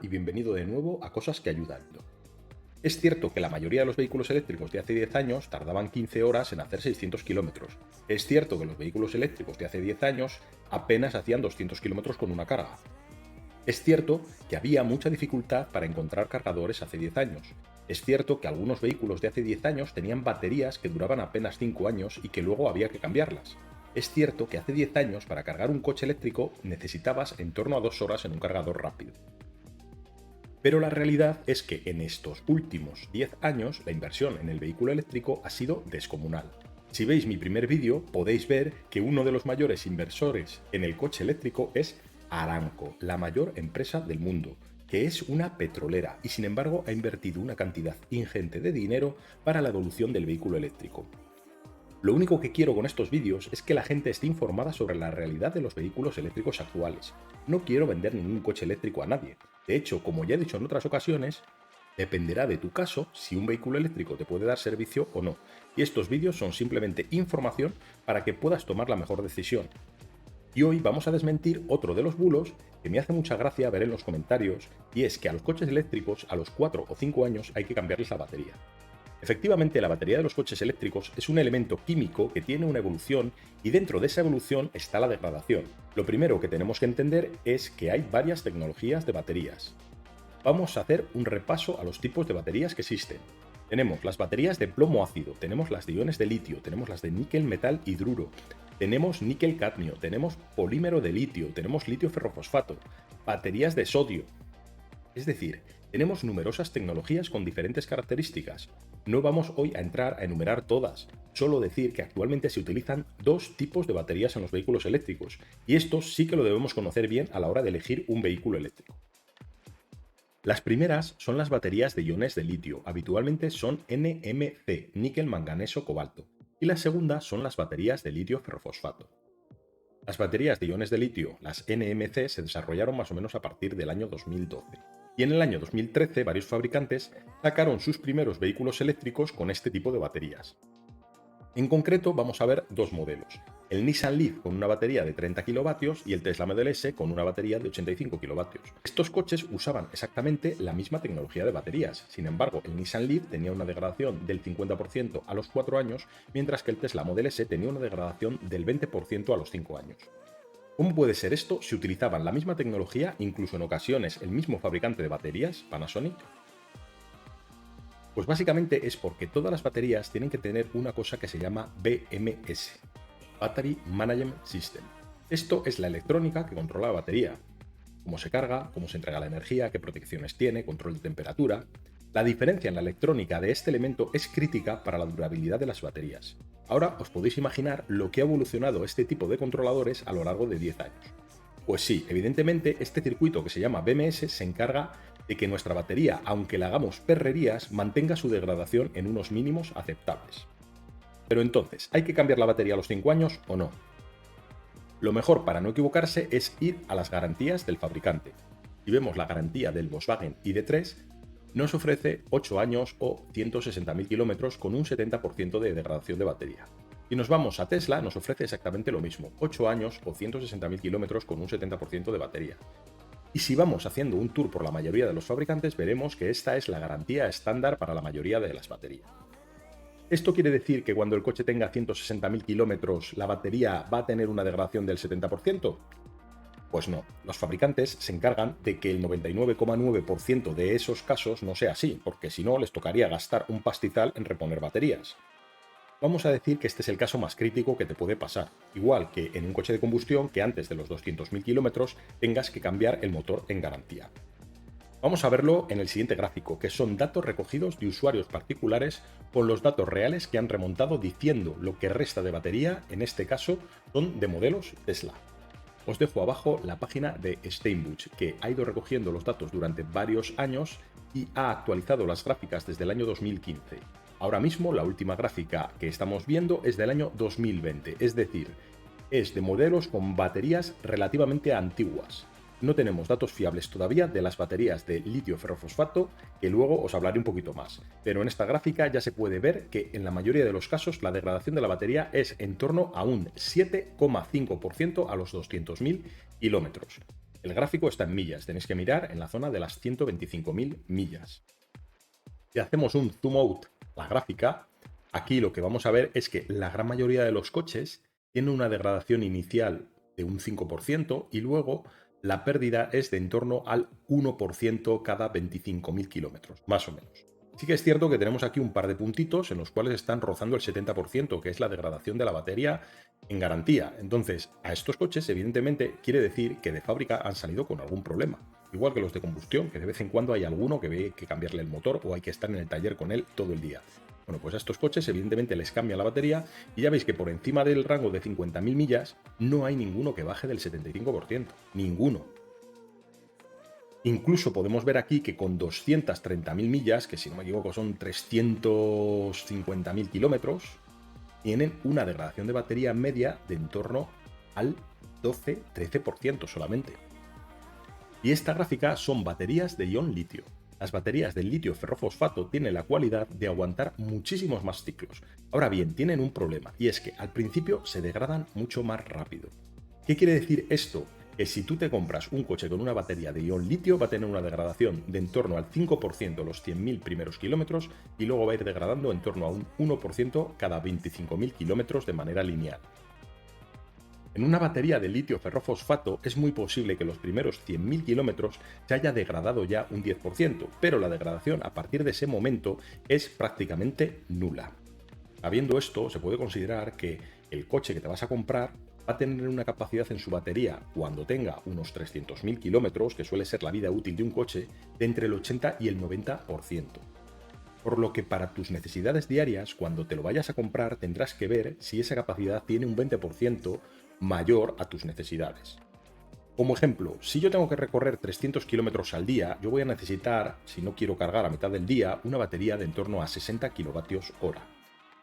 y bienvenido de nuevo a Cosas que Ayudan. Es cierto que la mayoría de los vehículos eléctricos de hace 10 años tardaban 15 horas en hacer 600 kilómetros. Es cierto que los vehículos eléctricos de hace 10 años apenas hacían 200 kilómetros con una carga. Es cierto que había mucha dificultad para encontrar cargadores hace 10 años. Es cierto que algunos vehículos de hace 10 años tenían baterías que duraban apenas 5 años y que luego había que cambiarlas. Es cierto que hace 10 años para cargar un coche eléctrico necesitabas en torno a 2 horas en un cargador rápido. Pero la realidad es que en estos últimos 10 años la inversión en el vehículo eléctrico ha sido descomunal. Si veis mi primer vídeo podéis ver que uno de los mayores inversores en el coche eléctrico es Aramco, la mayor empresa del mundo, que es una petrolera y sin embargo ha invertido una cantidad ingente de dinero para la evolución del vehículo eléctrico. Lo único que quiero con estos vídeos es que la gente esté informada sobre la realidad de los vehículos eléctricos actuales. No quiero vender ningún coche eléctrico a nadie. De hecho, como ya he dicho en otras ocasiones, dependerá de tu caso si un vehículo eléctrico te puede dar servicio o no. Y estos vídeos son simplemente información para que puedas tomar la mejor decisión. Y hoy vamos a desmentir otro de los bulos que me hace mucha gracia ver en los comentarios, y es que a los coches eléctricos a los 4 o 5 años hay que cambiarles la batería. Efectivamente, la batería de los coches eléctricos es un elemento químico que tiene una evolución y dentro de esa evolución está la degradación. Lo primero que tenemos que entender es que hay varias tecnologías de baterías. Vamos a hacer un repaso a los tipos de baterías que existen. Tenemos las baterías de plomo ácido, tenemos las de iones de litio, tenemos las de níquel metal hidruro, tenemos níquel cadmio, tenemos polímero de litio, tenemos litio ferrofosfato, baterías de sodio. Es decir, tenemos numerosas tecnologías con diferentes características. No vamos hoy a entrar a enumerar todas, solo decir que actualmente se utilizan dos tipos de baterías en los vehículos eléctricos, y esto sí que lo debemos conocer bien a la hora de elegir un vehículo eléctrico. Las primeras son las baterías de iones de litio, habitualmente son NMC, níquel manganeso cobalto, y las segundas son las baterías de litio ferrofosfato. Las baterías de iones de litio, las NMC, se desarrollaron más o menos a partir del año 2012. Y en el año 2013 varios fabricantes sacaron sus primeros vehículos eléctricos con este tipo de baterías. En concreto vamos a ver dos modelos, el Nissan Leaf con una batería de 30 kilovatios y el Tesla Model S con una batería de 85 kilovatios. Estos coches usaban exactamente la misma tecnología de baterías, sin embargo el Nissan Leaf tenía una degradación del 50% a los 4 años, mientras que el Tesla Model S tenía una degradación del 20% a los 5 años. ¿Cómo puede ser esto si utilizaban la misma tecnología, incluso en ocasiones el mismo fabricante de baterías, Panasonic? Pues básicamente es porque todas las baterías tienen que tener una cosa que se llama BMS, Battery Management System. Esto es la electrónica que controla la batería, cómo se carga, cómo se entrega la energía, qué protecciones tiene, control de temperatura. La diferencia en la electrónica de este elemento es crítica para la durabilidad de las baterías. Ahora os podéis imaginar lo que ha evolucionado este tipo de controladores a lo largo de 10 años. Pues sí, evidentemente este circuito que se llama BMS se encarga de que nuestra batería, aunque la hagamos perrerías, mantenga su degradación en unos mínimos aceptables. Pero entonces, ¿hay que cambiar la batería a los 5 años o no? Lo mejor para no equivocarse es ir a las garantías del fabricante. Si vemos la garantía del Volkswagen ID3, nos ofrece 8 años o 160.000 kilómetros con un 70% de degradación de batería. Si nos vamos a Tesla, nos ofrece exactamente lo mismo, 8 años o 160.000 kilómetros con un 70% de batería. Y si vamos haciendo un tour por la mayoría de los fabricantes, veremos que esta es la garantía estándar para la mayoría de las baterías. ¿Esto quiere decir que cuando el coche tenga 160.000 kilómetros la batería va a tener una degradación del 70%? Pues no, los fabricantes se encargan de que el 99,9% de esos casos no sea así, porque si no les tocaría gastar un pastizal en reponer baterías. Vamos a decir que este es el caso más crítico que te puede pasar, igual que en un coche de combustión que antes de los 200.000 kilómetros tengas que cambiar el motor en garantía. Vamos a verlo en el siguiente gráfico, que son datos recogidos de usuarios particulares con los datos reales que han remontado diciendo lo que resta de batería, en este caso son de modelos Tesla. Os dejo abajo la página de Steinbuch, que ha ido recogiendo los datos durante varios años y ha actualizado las gráficas desde el año 2015. Ahora mismo la última gráfica que estamos viendo es del año 2020, es decir, es de modelos con baterías relativamente antiguas. No tenemos datos fiables todavía de las baterías de litio ferrofosfato, que luego os hablaré un poquito más, pero en esta gráfica ya se puede ver que en la mayoría de los casos la degradación de la batería es en torno a un 7,5% a los 200.000 kilómetros. El gráfico está en millas, tenéis que mirar en la zona de las 125.000 millas. Si hacemos un zoom out a la gráfica, aquí lo que vamos a ver es que la gran mayoría de los coches tienen una degradación inicial de un 5% y luego la pérdida es de en torno al 1% cada 25.000 kilómetros, más o menos. Sí que es cierto que tenemos aquí un par de puntitos en los cuales están rozando el 70%, que es la degradación de la batería en garantía. Entonces, a estos coches, evidentemente, quiere decir que de fábrica han salido con algún problema. Igual que los de combustión, que de vez en cuando hay alguno que ve que cambiarle el motor o hay que estar en el taller con él todo el día. Bueno, pues a estos coches evidentemente les cambia la batería y ya veis que por encima del rango de 50.000 millas no hay ninguno que baje del 75%. Ninguno. Incluso podemos ver aquí que con 230.000 millas, que si no me equivoco son 350.000 kilómetros, tienen una degradación de batería media de en torno al 12-13% solamente. Y esta gráfica son baterías de ion litio. Las baterías del litio ferrofosfato tienen la cualidad de aguantar muchísimos más ciclos. Ahora bien, tienen un problema, y es que al principio se degradan mucho más rápido. ¿Qué quiere decir esto? Que si tú te compras un coche con una batería de ion litio va a tener una degradación de en torno al 5% los 100.000 primeros kilómetros y luego va a ir degradando en torno a un 1% cada 25.000 kilómetros de manera lineal. En una batería de litio ferrofosfato es muy posible que los primeros 100.000 kilómetros se haya degradado ya un 10%, pero la degradación a partir de ese momento es prácticamente nula. Habiendo esto, se puede considerar que el coche que te vas a comprar va a tener una capacidad en su batería cuando tenga unos 300.000 kilómetros, que suele ser la vida útil de un coche, de entre el 80 y el 90%. Por lo que para tus necesidades diarias, cuando te lo vayas a comprar, tendrás que ver si esa capacidad tiene un 20% mayor a tus necesidades. Como ejemplo, si yo tengo que recorrer 300 kilómetros al día, yo voy a necesitar, si no quiero cargar a mitad del día, una batería de en torno a 60 kilovatios hora.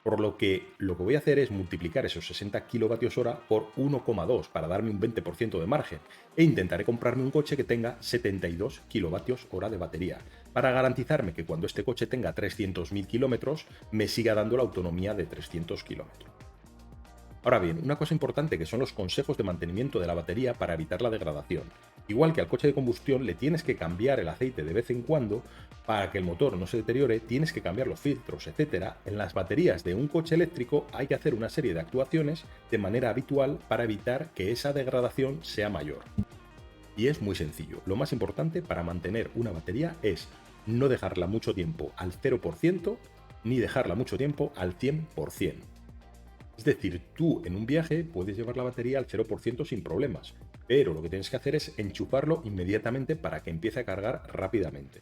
Por lo que voy a hacer es multiplicar esos 60 kilovatios hora por 1,2 para darme un 20% de margen e intentaré comprarme un coche que tenga 72 kilovatios hora de batería para garantizarme que cuando este coche tenga 300.000 kilómetros me siga dando la autonomía de 300 kilómetros. Ahora bien, una cosa importante que son los consejos de mantenimiento de la batería para evitar la degradación. Igual que al coche de combustión le tienes que cambiar el aceite de vez en cuando para que el motor no se deteriore, tienes que cambiar los filtros, etc. En las baterías de un coche eléctrico hay que hacer una serie de actuaciones de manera habitual para evitar que esa degradación sea mayor. Y es muy sencillo. Lo más importante para mantener una batería es no dejarla mucho tiempo al 0% ni dejarla mucho tiempo al 100%. Es decir, tú en un viaje puedes llevar la batería al 0% sin problemas, pero lo que tienes que hacer es enchufarlo inmediatamente para que empiece a cargar rápidamente.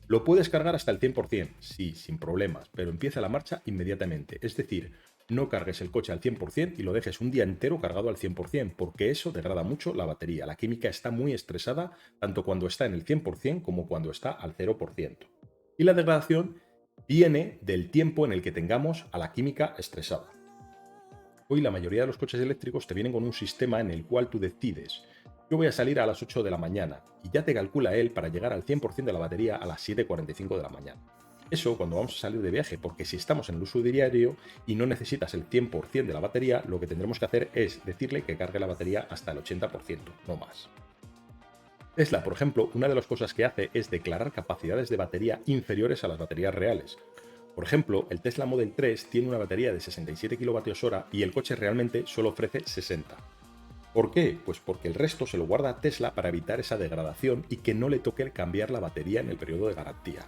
Lo puedes cargar hasta el 100%, sí, sin problemas, pero empieza la marcha inmediatamente. Es decir, no cargues el coche al 100% y lo dejes un día entero cargado al 100%, porque eso degrada mucho la batería. La química está muy estresada tanto cuando está en el 100% como cuando está al 0%. Y la degradación viene del tiempo en el que tengamos a la química estresada. Hoy la mayoría de los coches eléctricos te vienen con un sistema en el cual tú decides, yo voy a salir a las 8 de la mañana y ya te calcula él para llegar al 100% de la batería a las 7:45 de la mañana. Eso cuando vamos a salir de viaje, porque si estamos en el uso diario y no necesitas el 100% de la batería, lo que tendremos que hacer es decirle que cargue la batería hasta el 80%, no más. Tesla, por ejemplo, una de las cosas que hace es declarar capacidades de batería inferiores a las baterías reales. Por ejemplo, el Tesla Model 3 tiene una batería de 67 kWh y el coche realmente solo ofrece 60. ¿Por qué? Pues porque el resto se lo guarda Tesla para evitar esa degradación y que no le toque cambiar la batería en el periodo de garantía.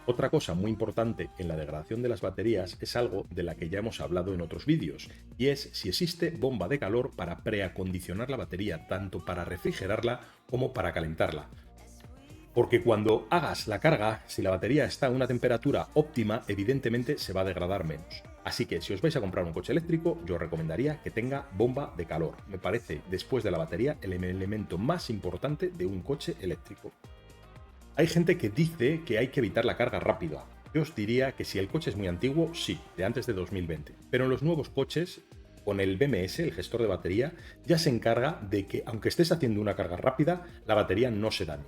Otra cosa muy importante en la degradación de las baterías es algo de la que ya hemos hablado en otros vídeos, y es si existe bomba de calor para preacondicionar la batería, tanto para refrigerarla como para calentarla. Porque cuando hagas la carga, si la batería está a una temperatura óptima, evidentemente se va a degradar menos. Así que si os vais a comprar un coche eléctrico, yo os recomendaría que tenga bomba de calor. Me parece, después de la batería, el elemento más importante de un coche eléctrico. Hay gente que dice que hay que evitar la carga rápida. Yo os diría que si el coche es muy antiguo, sí, de antes de 2020. Pero en los nuevos coches, con el BMS, el gestor de batería, ya se encarga de que, aunque estés haciendo una carga rápida, la batería no se dañe.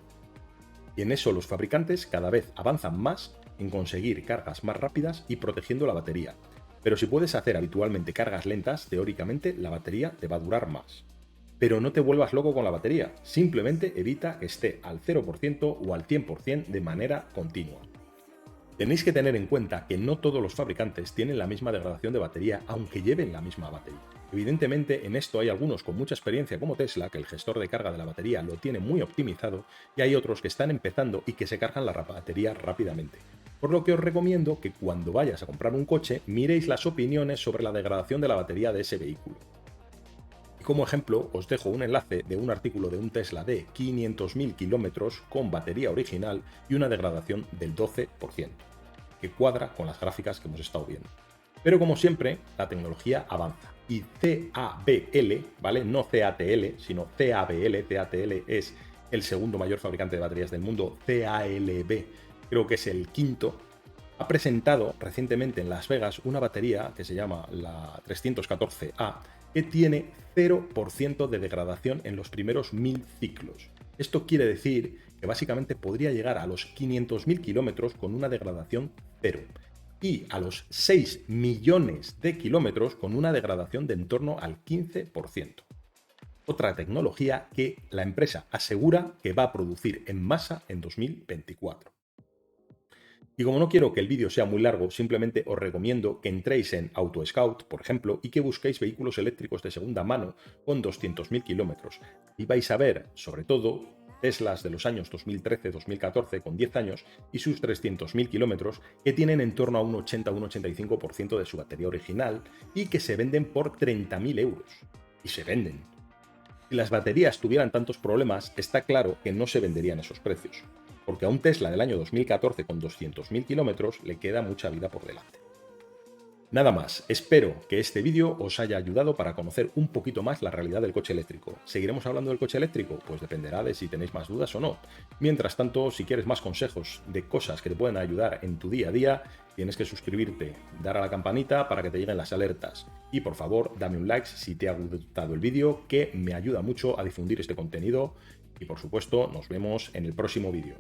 Y en eso los fabricantes cada vez avanzan más en conseguir cargas más rápidas y protegiendo la batería. Pero si puedes hacer habitualmente cargas lentas, teóricamente la batería te va a durar más. Pero no te vuelvas loco con la batería, simplemente evita que esté al 0% o al 100% de manera continua. Tenéis que tener en cuenta que no todos los fabricantes tienen la misma degradación de batería aunque lleven la misma batería. Evidentemente, en esto hay algunos con mucha experiencia como Tesla, que el gestor de carga de la batería lo tiene muy optimizado, y hay otros que están empezando y que se cargan la batería rápidamente. Por lo que os recomiendo que cuando vayas a comprar un coche miréis las opiniones sobre la degradación de la batería de ese vehículo. Y como ejemplo, os dejo un enlace de un artículo de un Tesla de 500.000 kilómetros con batería original y una degradación del 12%, que cuadra con las gráficas que hemos estado viendo. Pero como siempre, la tecnología avanza y CABL, ¿vale? No CATL, sino CABL. CATL es el segundo mayor fabricante de baterías del mundo. CALB creo que es el quinto. Ha presentado recientemente en Las Vegas una batería que se llama la 314A, que tiene 0% de degradación en los primeros 1000 ciclos. Esto quiere decir que básicamente podría llegar a los 500.000 kilómetros con una degradación cero y a los 6 millones de kilómetros con una degradación de en torno al 15%. Otra tecnología que la empresa asegura que va a producir en masa en 2024. Y como no quiero que el vídeo sea muy largo, simplemente os recomiendo que entréis en AutoScout, por ejemplo, y que busquéis vehículos eléctricos de segunda mano con 200.000 kilómetros. Y vais a ver, sobre todo, Teslas de los años 2013-2014 con 10 años y sus 300.000 kilómetros que tienen en torno a un 80 o un 85% de su batería original y que se venden por 30.000 euros. Y se venden. Si las baterías tuvieran tantos problemas, está claro que no se venderían esos precios, porque a un Tesla del año 2014 con 200.000 kilómetros le queda mucha vida por delante. Nada más, espero que este vídeo os haya ayudado para conocer un poquito más la realidad del coche eléctrico. ¿Seguiremos hablando del coche eléctrico? Pues dependerá de si tenéis más dudas o no. Mientras tanto, si quieres más consejos de cosas que te pueden ayudar en tu día a día, tienes que suscribirte, dar a la campanita para que te lleguen las alertas. Y por favor, dame un like si te ha gustado el vídeo, que me ayuda mucho a difundir este contenido. Y por supuesto, nos vemos en el próximo vídeo.